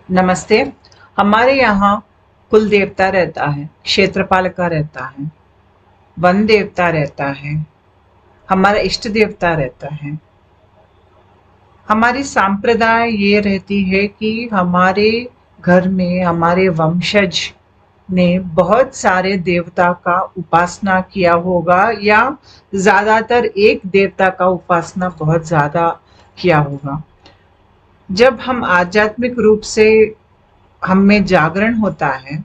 नमस्ते। हमारे यहाँ कुल देवता रहता है, क्षेत्रपाल का रहता है, वन देवता रहता है, हमारा इष्ट देवता रहता है। हमारी सांप्रदाय ये रहती है कि हमारे घर में हमारे वंशज ने बहुत सारे देवता का उपासना किया होगा या ज्यादातर एक देवता का उपासना बहुत ज्यादा किया होगा। जब हम आध्यात्मिक रूप से हम में जागरण होता है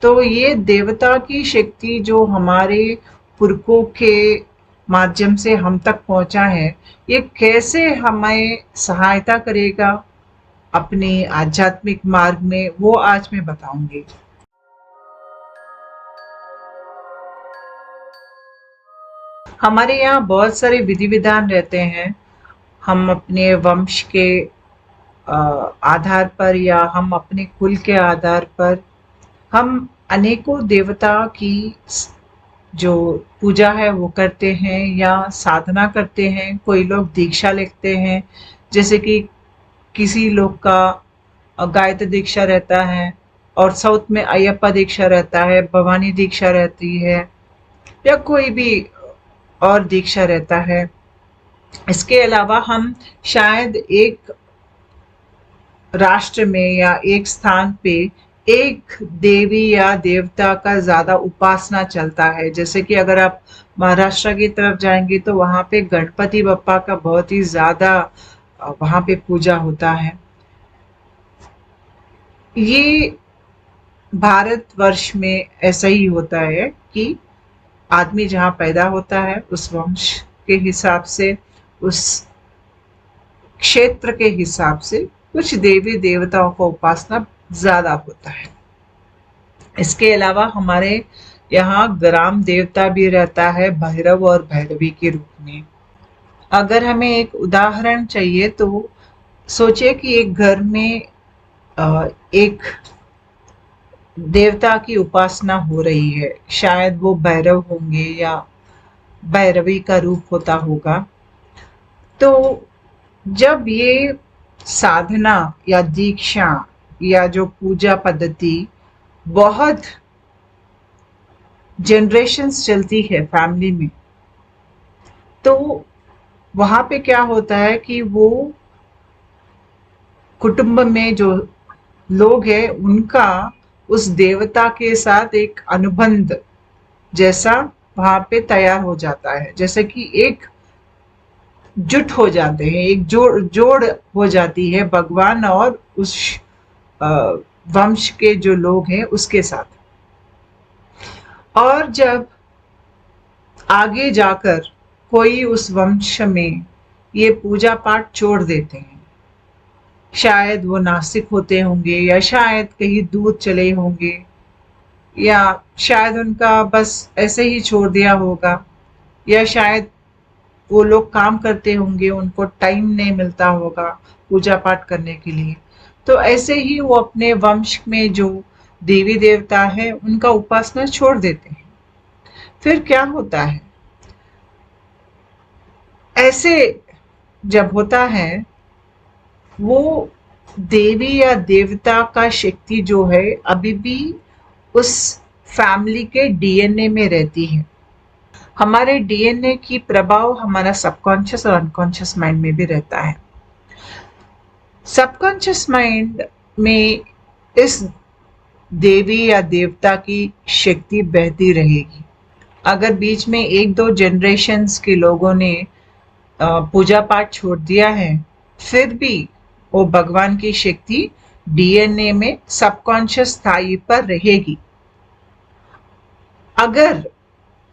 तो ये देवता की शक्ति जो हमारे पुरखों के माध्यम से हम तक पहुंचा है, ये कैसे हमें सहायता करेगा अपने आध्यात्मिक मार्ग में, वो आज मैं बताऊंगी। हमारे यहाँ बहुत सारे विधि विधान रहते हैं। हम अपने वंश के आधार पर या हम अपने कुल के आधार पर हम अनेकों देवता की जो पूजा है वो करते हैं या साधना करते हैं। कोई लोग दीक्षा लेते हैं, जैसे कि किसी लोग का गायत्री दीक्षा रहता है, और साउथ में अयप्पा दीक्षा रहता है, भवानी दीक्षा रहती है, या कोई भी और दीक्षा रहता है। इसके अलावा हम शायद एक राष्ट्र में या एक स्थान पे एक देवी या देवता का ज्यादा उपासना चलता है। जैसे कि अगर आप महाराष्ट्र की तरफ जाएंगे तो वहां पे गणपति बप्पा का बहुत ही ज्यादा वहां पे पूजा होता है। ये भारतवर्ष में ऐसा ही होता है कि आदमी जहाँ पैदा होता है उस वंश के हिसाब से, उस क्षेत्र के हिसाब से कुछ देवी देवताओं का उपासना ज्यादा होता है। इसके अलावा हमारे यहाँ ग्राम देवता भी रहता है, भैरव और भैरवी के रूप में। अगर हमें एक उदाहरण चाहिए तो सोचिए कि एक घर में एक देवता की उपासना हो रही है, शायद वो भैरव होंगे या भैरवी का रूप होता होगा। तो जब ये साधना या दीक्षा या जो पूजा पद्धति बहुत जनरेशन्स चलती है फैमिली में, तो वहां पे क्या होता है कि वो कुटुंब में जो लोग हैं उनका उस देवता के साथ एक अनुबंध जैसा वहां पे तैयार हो जाता है। जैसे कि एक जुट हो जाते हैं, एक जोड़ जोड़ हो जाती है भगवान और उस अ, वंश के जो लोग हैं उसके साथ। और जब आगे जाकर कोई उस वंश में ये पूजा पाठ छोड़ देते हैं, शायद वो नास्तिक होते होंगे या शायद कहीं दूर चले होंगे या शायद उनका बस ऐसे ही छोड़ दिया होगा, या शायद वो लोग काम करते होंगे, उनको टाइम नहीं मिलता होगा पूजा पाठ करने के लिए। तो ऐसे ही वो अपने वंश में जो देवी देवता है उनका उपासना छोड़ देते हैं। फिर क्या होता है, ऐसे जब होता है, वो देवी या देवता का शक्ति जो है अभी भी उस फैमिली के डीएनए में रहती है। हमारे डीएनए की प्रभाव हमारा सबकॉन्शियस और अनकॉन्शियस माइंड में भी रहता है। सबकॉन्शियस माइंड में इस देवी या देवता की शक्ति बहती रहेगी। अगर बीच में एक दो जनरेशन्स के लोगों ने पूजा पाठ छोड़ दिया है, फिर भी वो भगवान की शक्ति डीएनए में सबकॉन्शियस स्थायी पर रहेगी। अगर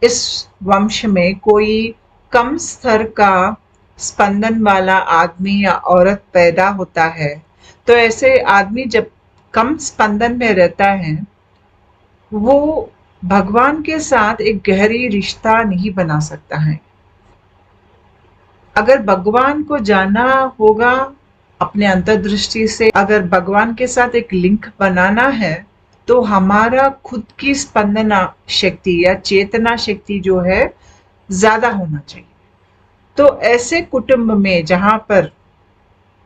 इस वंश में कोई कम स्तर का स्पंदन वाला आदमी या औरत पैदा होता है, तो ऐसे आदमी जब कम स्पंदन में रहता है, वो भगवान के साथ एक गहरी रिश्ता नहीं बना सकता है। अगर भगवान को जानना होगा अपने अंतर्दृष्टि से, अगर भगवान के साथ एक लिंक बनाना है, तो हमारा खुद की स्पंदना शक्ति या चेतना शक्ति जो है ज्यादा होना चाहिए। तो ऐसे कुटुंब में जहां पर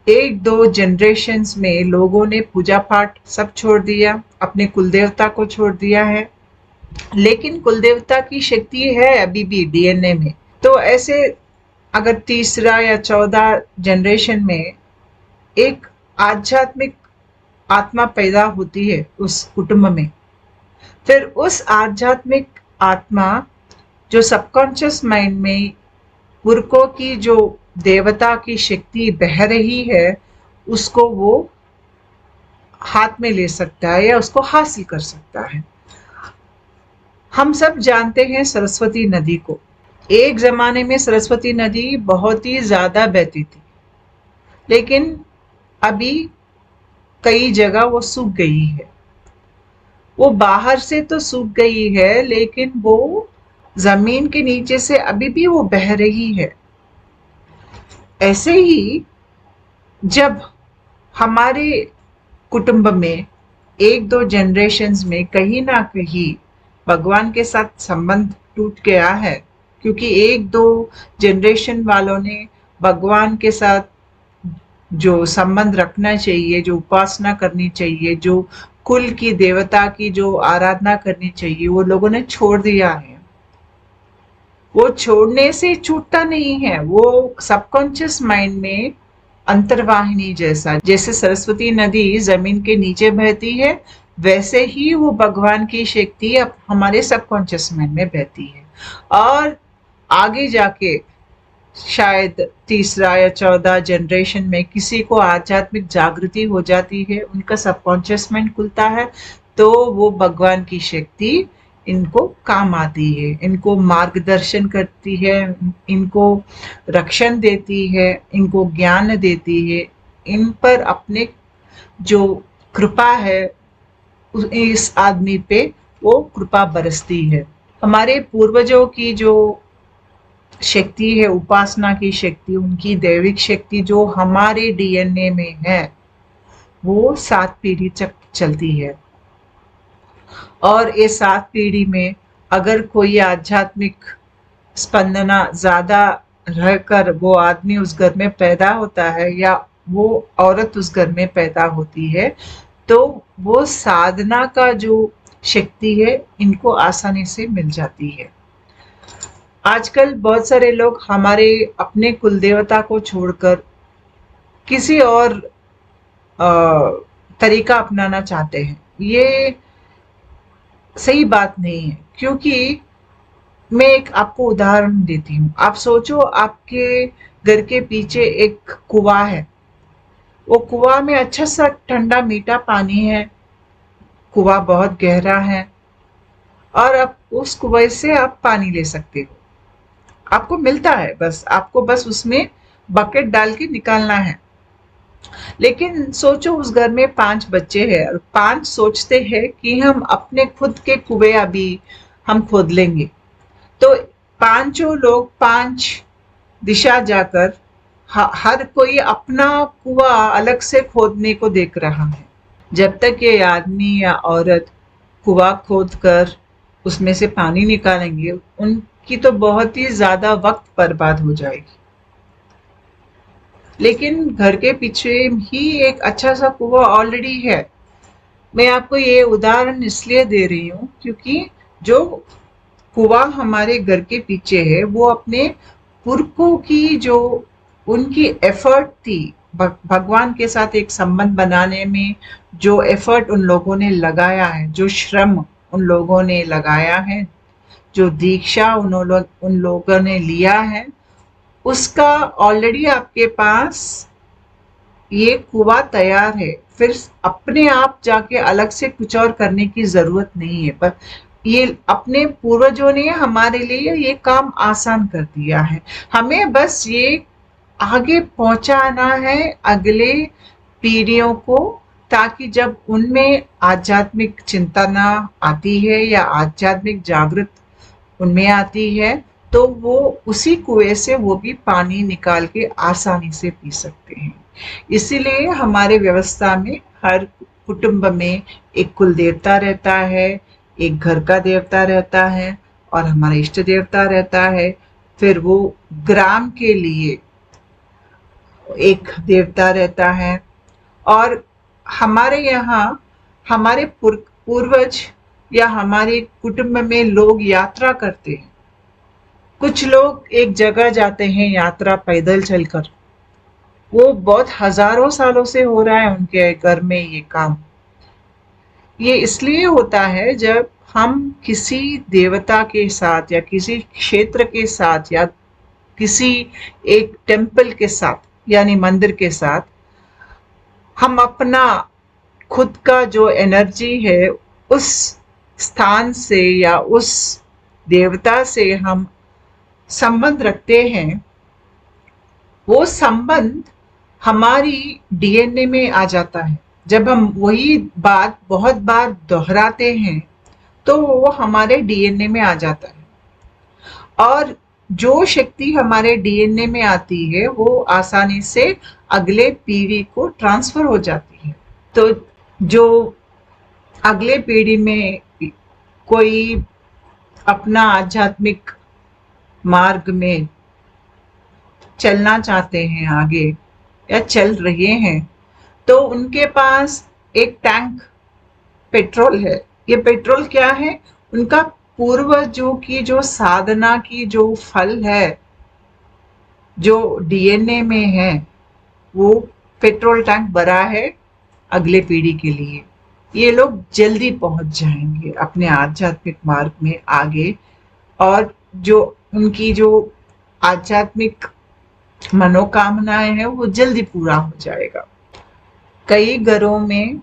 एक दो जनरेशन्स में लोगों ने पूजा पाठ सब छोड़ दिया, अपने कुल देवता को छोड़ दिया है, लेकिन कुल देवता की शक्ति है अभी भी डीएनए में। तो ऐसे अगर तीसरा या 14 जनरेशन में एक आध्यात्मिक आत्मा पैदा होती है उस कुटुंब में, फिर उस आध्यात्मिक आत्मा जो सबकॉन्शियस माइंड में पुरखों की जो देवता की शक्ति बह रही है, उसको वो हाथ में ले सकता है या उसको हासिल कर सकता है। हम सब जानते हैं सरस्वती नदी को। एक जमाने में सरस्वती नदी बहुत ही ज्यादा बहती थी, लेकिन अभी कई जगह वो सूख गई है। वो बाहर से तो सूख गई है, लेकिन वो जमीन के नीचे से अभी भी वो बह रही है। ऐसे ही जब हमारे कुटुंब में एक दो जनरेशन्स में कहीं ना कहीं भगवान के साथ संबंध टूट गया है, क्योंकि एक दो जनरेशन वालों ने भगवान के साथ जो संबंध रखना चाहिए, जो उपासना करनी चाहिए, जो कुल की देवता की जो आराधना करनी चाहिए, वो लोगों ने छोड़ दिया है। वो छोड़ने से छूटता नहीं है, वो सबकॉन्शियस माइंड में अंतर्वाहिनी जैसा, जैसे सरस्वती नदी जमीन के नीचे बहती है, वैसे ही वो भगवान की शक्ति अब हमारे सबकॉन्शियस माइंड में बहती है। और आगे जाके शायद तीसरा या 14 जनरेशन में किसी को आध्यात्मिक जागृति हो जाती है, उनका सबकॉन्शियस माइंड खुलता है, तो वो भगवान की शक्ति इनको काम आती है, इनको मार्गदर्शन करती है, इनको रक्षण देती है, इनको ज्ञान देती है, इन पर अपने जो कृपा है इस आदमी पे वो कृपा बरसती है। हमारे पूर्वजों की जो शक्ति है, उपासना की शक्ति, उनकी दैविक शक्ति जो हमारे डीएनए में है, वो 7 पीढ़ी तक चलती है। और ये 7 पीढ़ी में अगर कोई आध्यात्मिक स्पंदना ज्यादा रहकर वो आदमी उस घर में पैदा होता है या वो औरत उस घर में पैदा होती है, तो वो साधना का जो शक्ति है इनको आसानी से मिल जाती है। आजकल बहुत सारे लोग हमारे अपने कुल देवता को छोड़कर किसी और तरीका अपनाना चाहते हैं। ये सही बात नहीं है, क्योंकि मैं एक आपको उदाहरण देती हूँ। आप सोचो आपके घर के पीछे एक कुआं है, वो कुआं में अच्छा सा ठंडा मीठा पानी है, कुआं बहुत गहरा है, और आप उस कुएं से आप पानी ले सकते हो, आपको मिलता है, बस आपको बस उसमें बकेट डाल के निकालना है। लेकिन सोचो उस घर में 5 बच्चे हैं और 5 सोचते हैं कि हम अपने खुद के कुएं अभी हम खोद लेंगे, तो पांचों लोग 5 दिशा जाकर हर कोई अपना कुआं अलग से खोदने को देख रहा है। जब तक ये आदमी या औरत कुआं खोद कर उसमें से पानी निकालेंगे, उनकी तो बहुत ही ज्यादा वक्त बर्बाद हो जाएगी। लेकिन घर के पीछे ही एक अच्छा सा कुआं ऑलरेडी है। मैं आपको ये उदाहरण इसलिए दे रही हूँ क्योंकि जो कुआं हमारे घर के पीछे है, वो अपने पुरखों की जो उनकी एफर्ट थी भगवान के साथ एक संबंध बनाने में, जो एफर्ट उन लोगों ने लगाया है, जो श्रम उन लोगों ने लगाया है, जो दीक्षा उन लोगों ने लिया है, उसका ऑलरेडी आपके पास ये कुआं तैयार है। फिर अपने आप जाके अलग से कुछ और करने की जरूरत नहीं है, पर ये अपने पूर्वजों ने हमारे लिए ये काम आसान कर दिया है। हमें बस ये आगे पहुंचाना है अगले पीढ़ियों को, ताकि जब उनमें आध्यात्मिक चिंतना आती है या आध्यात्मिक जागृत उनमें आती है, तो वो उसी कुएं से वो भी पानी निकाल के आसानी से पी सकते हैं। इसीलिए हमारे व्यवस्था में हर कुटुंब में एक कुल देवता रहता है, एक घर का देवता रहता है और हमारा इष्ट देवता रहता है। फिर वो ग्राम के लिए एक देवता रहता है। और हमारे यहाँ हमारे पूर्वज या हमारे कुटुंब में लोग यात्रा करते हैं। कुछ लोग एक जगह जाते हैं यात्रा पैदल चलकर, वो बहुत हजारों सालों से हो रहा है उनके घर में ये काम। ये इसलिए होता है जब हम किसी देवता के साथ या किसी क्षेत्र के साथ या किसी एक टेम्पल के साथ यानी मंदिर के साथ हम अपना खुद का जो एनर्जी है उस स्थान से या उस देवता से हम संबंध रखते हैं, वो संबंध हमारी डीएनए में आ जाता है। जब हम वही बात बहुत बार दोहराते हैं तो वो हमारे डीएनए में आ जाता है, और जो शक्ति हमारे डीएनए में आती है वो आसानी से अगले पीढ़ी को ट्रांसफर हो जाती है। तो जो अगले पीढ़ी में कोई अपना आध्यात्मिक मार्ग में चलना चाहते हैं आगे या चल रहे हैं, तो उनके पास एक टैंक पेट्रोल है। ये पेट्रोल क्या है? उनका पूर्वजों की जो साधना की जो फल है, जो डीएनए में है, वो पेट्रोल टैंक भरा है अगले पीढ़ी के लिए। ये लोग जल्दी पहुंच जाएंगे अपने आध्यात्मिक मार्ग में आगे, और जो उनकी जो आध्यात्मिक मनोकामनाएं हैं वो जल्दी पूरा हो जाएगा। कई घरों में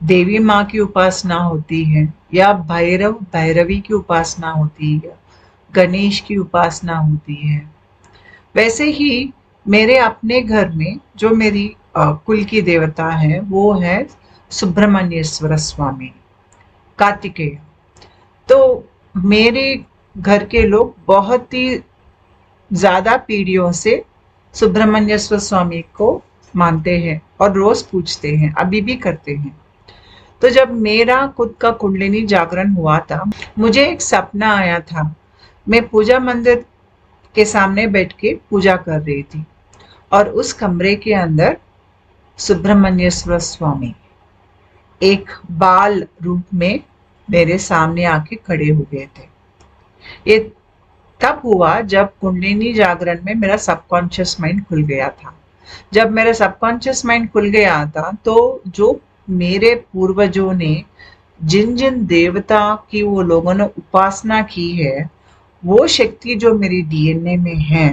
देवी माँ की उपासना होती है, या भैरव भैरवी की उपासना होती है, गणेश की उपासना होती है। वैसे ही मेरे अपने घर में जो मेरी कुल की देवता है वो है सुब्रमण्येश्वर स्वामी, कार्तिकेय। तो मेरे घर के लोग बहुत ही ज्यादा पीढ़ियों से सुब्रमण्येश्वर स्वामी को मानते हैं और रोज पूछते हैं, अभी भी करते हैं। तो जब मेरा खुद का कुंडलिनी जागरण हुआ था, मुझे एक सपना आया था। मैं पूजा मंदिर के सामने बैठ के पूजा कर रही थी और उस कमरे के अंदर सुब्रमण्येश्वर स्वामी एक बाल रूप में मेरे सामने आके खड़े हो गए थे। ये तब हुआ जब कुंडलिनी जागरण में मेरा सबकॉन्शियस माइंड खुल गया था। जब मेरा सबकॉन्शियस माइंड खुल गया था तो जो मेरे पूर्वजों ने जिन जिन देवता की वो लोगों ने उपासना की है, वो शक्ति जो मेरी डीएनए में है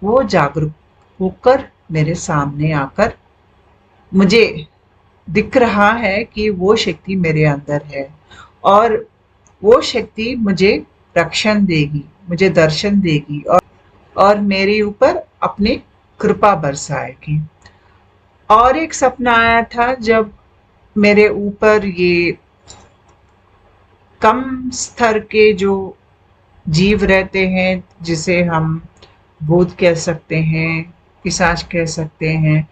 वो जागरूक होकर मेरे सामने आकर मुझे दिख रहा है कि वो शक्ति मेरे अंदर है, और वो शक्ति मुझे रक्षण देगी, मुझे दर्शन देगी, और मेरे ऊपर अपनी कृपा बरसाएगी। और एक सपना आया था जब मेरे ऊपर ये कम स्तर के जो जीव रहते हैं, जिसे हम भूत कह सकते हैं, पिशाच कह सकते हैं,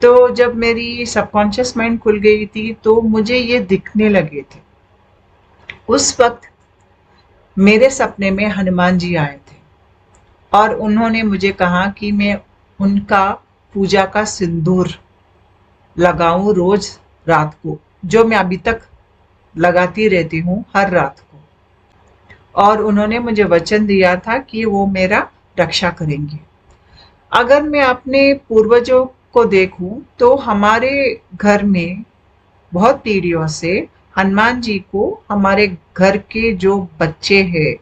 तो जब मेरी सबकॉन्शियस माइंड खुल गई थी तो मुझे ये दिखने लगे थे। उस वक्त मेरे सपने में हनुमान जी आए थे और उन्होंने मुझे कहा कि मैं उनका पूजा का सिंदूर लगाऊं रोज रात को, जो मैं अभी तक लगाती रहती हूँ हर रात को। और उन्होंने मुझे वचन दिया था कि वो मेरा रक्षा करेंगे। अगर मैं अपने पूर्वजों को देखूं तो हमारे घर में बहुत पीढ़ियों से हनुमान जी को हमारे घर के जो बच्चे हैं,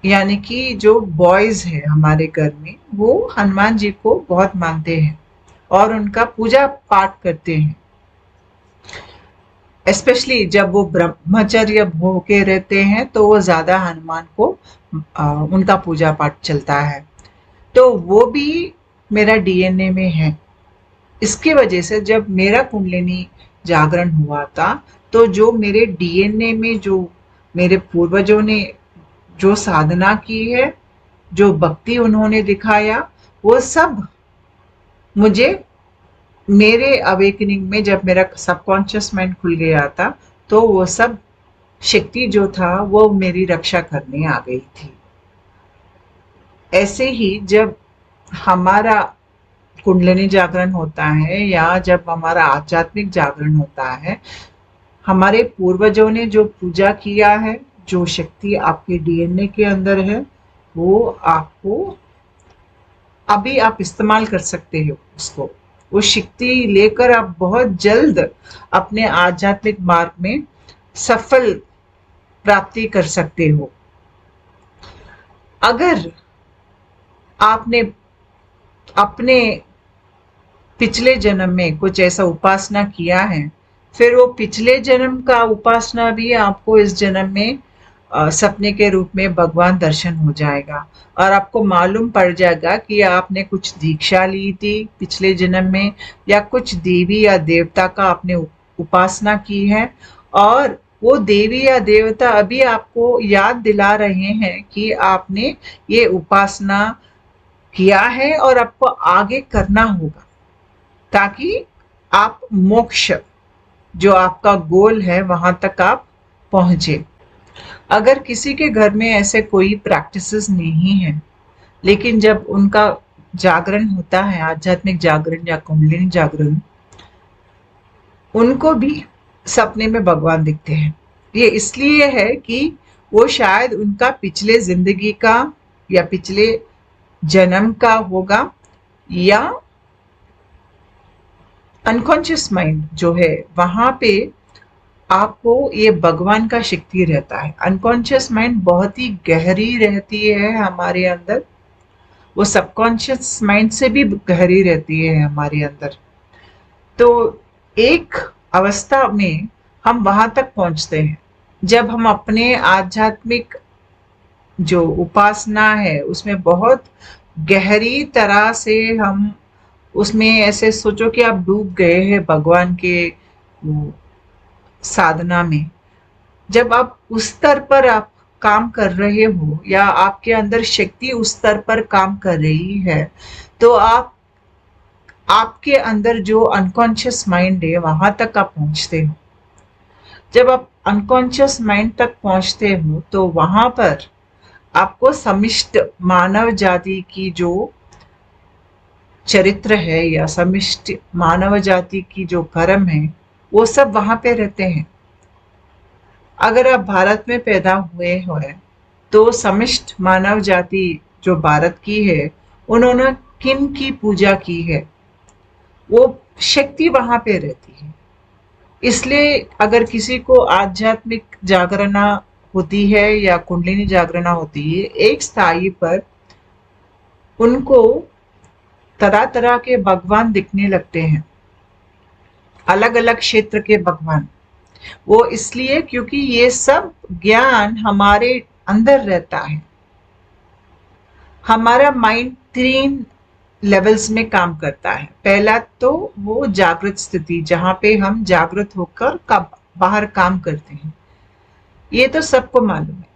यानी कि जो बॉयज है हमारे घर में, वो हनुमान जी को बहुत मानते हैं और उनका पूजा पाठ करते हैं। स्पेशली जब वो ब्रह्मचर्य होके रहते हैं तो वो ज्यादा हनुमान को उनका पूजा पाठ चलता है। तो वो भी मेरा डीएनए में है। इसकी वजह से जब मेरा कुंडलिनी जागरण हुआ था तो जो मेरे डीएनए में जो मेरे पूर्वजों ने जो साधना की है, जो भक्ति उन्होंने दिखाया, वो सब मुझे मेरे अवेकनिंग में जब मेरा सबकॉन्शियस माइंड खुल गया था तो वो सब शक्ति जो था वो मेरी रक्षा करने आ गई थी। ऐसे ही जब हमारा कुंडलिनी जागरण होता है या जब हमारा आध्यात्मिक जागरण होता है, हमारे पूर्वजों ने जो पूजा किया है, जो शक्ति आपके डीएनए के अंदर है, वो आपको अभी आप इस्तेमाल कर सकते हो उसको। वो शक्ति लेकर आप बहुत जल्द अपने आध्यात्मिक मार्ग में सफल प्राप्ति कर सकते हो। अगर आपने अपने पिछले जन्म में कुछ ऐसा उपासना किया है, फिर वो पिछले जन्म का उपासना भी आपको इस जन्म में सपने के रूप में भगवान दर्शन हो जाएगा और आपको मालूम पड़ जाएगा कि आपने कुछ दीक्षा ली थी पिछले जन्म में या कुछ देवी या देवता का आपने उपासना की है और वो देवी या देवता अभी आपको याद दिला रहे हैं कि आपने ये उपासना किया है और आपको आगे करना होगा ताकि आप मोक्ष जो आपका गोल है वहां तक आप पहुंचे। अगर किसी के घर में ऐसे कोई प्रैक्टिसेस नहीं है, लेकिन जब उनका जागरण होता है, आध्यात्मिक जागरण या कुंडलिनी जागरण, उनको भी सपने में भगवान दिखते हैं। ये इसलिए है कि वो शायद उनका पिछले जिंदगी का या पिछले जन्म का होगा या अनकॉन्शियस माइंड जो है वहां पे आपको ये भगवान का शक्ति रहता है। अनकॉन्शियस माइंड बहुत ही गहरी रहती है हमारे अंदर, वो सबकॉन्शियस माइंड से भी गहरी रहती है हमारे अंदर। तो एक अवस्था में हम वहां तक पहुंचते हैं जब हम अपने आध्यात्मिक जो उपासना है उसमें बहुत गहरी तरह से हम उसमें ऐसे सोचो कि आप डूब गए हैं भगवान के साधना में। जब आप उस स्तर पर आप काम कर रहे हो या आपके अंदर शक्ति उस स्तर पर काम कर रही है, तो आपके अंदर जो अनकॉन्शियस माइंड है वहां तक आप पहुंचते हो। जब आप अनकॉन्शियस माइंड तक पहुंचते हो तो वहां पर आपको समिष्ट मानव जाति की जो चरित्र है या समिष्ट मानव जाति की जो कर्म है वो सब वहां पे रहते हैं। अगर आप भारत में पैदा हुए हो तो समिष्ट मानव जाति जो भारत की है उन्होंने किन की पूजा की है, वो शक्ति वहां पे रहती है। इसलिए अगर किसी को आध्यात्मिक जागरणा होती है या कुंडलिनी जागरणा होती है, एक स्थाई पर उनको तरह तरह के भगवान दिखने लगते हैं, अलग अलग क्षेत्र के भगवान। वो इसलिए क्योंकि ये सब ज्ञान हमारे अंदर रहता है। हमारा माइंड 3 लेवल्स में काम करता है। पहला तो वो जागृत स्थिति जहां पे हम जागृत होकर बाहर काम करते हैं, ये तो सबको मालूम है।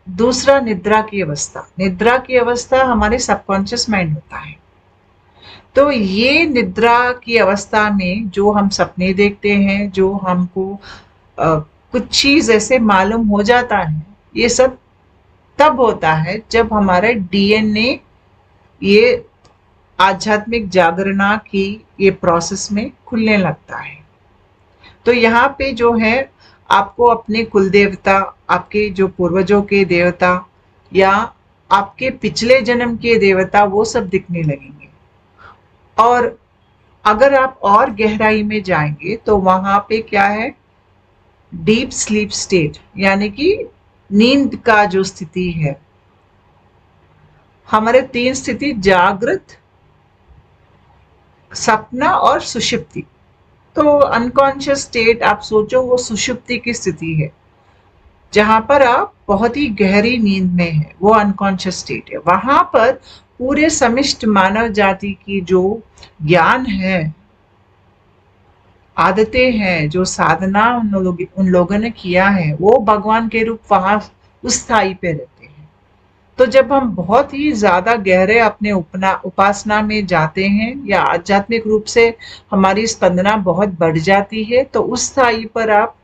दूसरा निद्रा की अवस्था। निद्रा की अवस्था हमारे सबकॉन्शियस माइंड होता है। तो ये निद्रा की अवस्था में जो हम सपने देखते हैं, जो हमको कुछ चीज ऐसे मालूम हो जाता है, ये सब तब होता है जब हमारा डीएनए ये आध्यात्मिक जागरणा की ये प्रोसेस में खुलने लगता है। तो यहाँ पे जो है आपको अपने कुल देवता, आपके जो पूर्वजों के देवता या आपके पिछले जन्म के देवता वो सब दिखने लगेंगे। और अगर आप और गहराई में जाएंगे तो वहां पे क्या है, डीप स्लीप स्टेट, यानी कि नींद का जो स्थिति है। हमारे 3 स्थिति जागृत, सपना और सुषुप्ति। तो अनकॉन्शियस स्टेट आप सोचो वो सुषुप्ति की स्थिति है जहां पर आप बहुत ही गहरी नींद में है, वो अनकॉन्शियस स्टेट है। वहां पर पूरे समिष्ट मानव जाति की जो ज्ञान है, आदतें हैं, जो साधना उन लोगों ने किया है, वो भगवान के रूप वहां उस स्थाई पे रहते हैं। तो जब हम बहुत ही ज्यादा गहरे अपने उपासना में जाते हैं या आध्यात्मिक रूप से हमारी स्पंदना बहुत बढ़ जाती है, तो उस स्थाई पर आप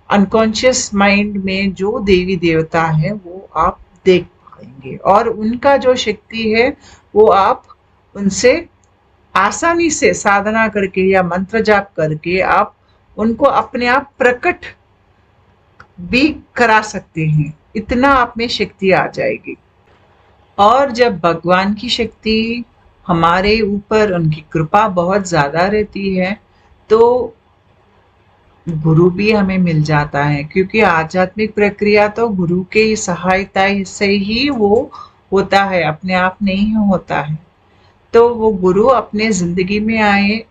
अनकॉन्शियस माइंड में जो देवी देवता है वो आप देख पाएंगे और उनका जो शक्ति है वो आप उनसे आसानी से साधना करके या मंत्र जाप करके आप उनको अपने आप प्रकट भी करा सकते हैं। इतना आप में शक्ति आ जाएगी। और जब भगवान की शक्ति हमारे ऊपर, उनकी कृपा बहुत ज्यादा रहती है, तो गुरु भी हमें मिल जाता है, क्योंकि आध्यात्मिक प्रक्रिया तो गुरु के सहायता से ही वो होता है, अपने आप नहीं होता है। तो वो गुरु अपने जिंदगी में आए,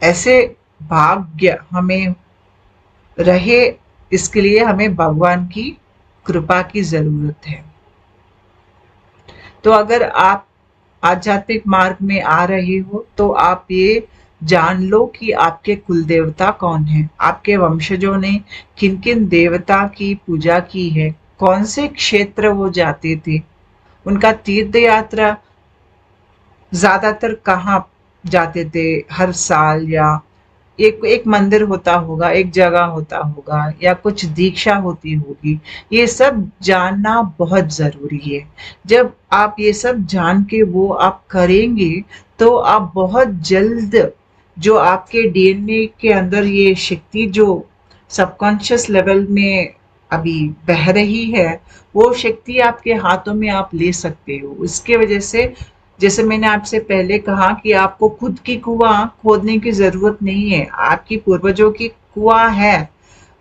ऐसे भाग्य हमें रहे, इसके लिए हमें भगवान की कृपा की जरूरत है। तो अगर आप आध्यात्मिक मार्ग में आ रहे हो तो आप ये जान लो कि आपके कुल देवता कौन है, आपके वंशजों ने किन किन देवता की पूजा की है, कौन से क्षेत्र वो जाते थे, उनका तीर्थ यात्रा ज्यादातर कहाँ जाते थे हर साल, या एक एक मंदिर होता होगा, एक जगह होता होगा, या कुछ दीक्षा होती होगी। ये सब जानना बहुत जरूरी है। जब आप ये सब जान के वो आप करेंगे तो आप बहुत जल्द, जो आपके डीएनए के अंदर ये शक्ति जो सबकॉन्शियस लेवल में अभी बह रही है, वो शक्ति आपके हाथों में आप ले सकते हो। इसके वजह से, जैसे मैंने आपसे पहले कहा कि आपको खुद की कुआं खोदने की जरूरत नहीं है, आपकी पूर्वजों की कुआं है,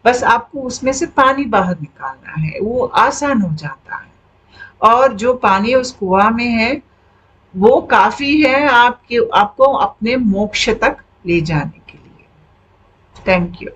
बस आपको उसमें से पानी बाहर निकालना है, वो आसान हो जाता है। और जो पानी उस कुआं में है वो काफी है आपके, आपको अपने मोक्ष तक ले जाने के लिए। Thank you.